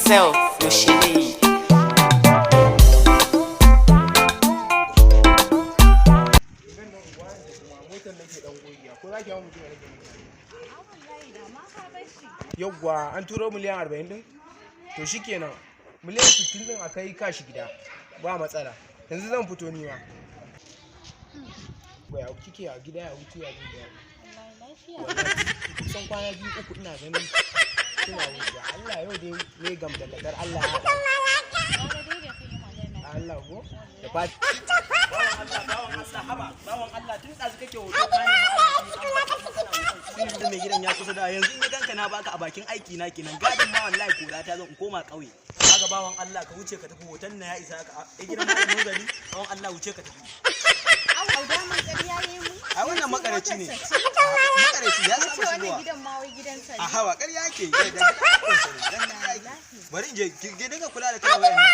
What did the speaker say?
yourself, Yoshide. Yawwa an turo miliyan 40 din? To shikenan. Miliyan 60 din akai kashi gida. Ba matsala. Yanzu zan fito ni ma. Bai au kike a gida ya hutu ya dinga. Wallahi kusan kwana biyu uku ina ganin kina wuce. Allah yau dai ne gam da kadar Allah ya haɗa. Allah go da fati. Bawan Allah tun ɗazu kake hoto kane mai gidan ya kusa da yanzu in ganka na baka a bakin aiki na kenan gadin ma wallahi kura ta zo in koma kauye kaga bawan Allah ka wuce ka tafi hoton na ya isa ka a gidan mu gari bawan Allah wuce ka tafi au da man ƙarya ne mu a wannan makaraci ne makaraci ya saba shi wannan gidan ma wai gidan sa a hawa ƙarya yake bari in je ki dinga kula da kai wayannan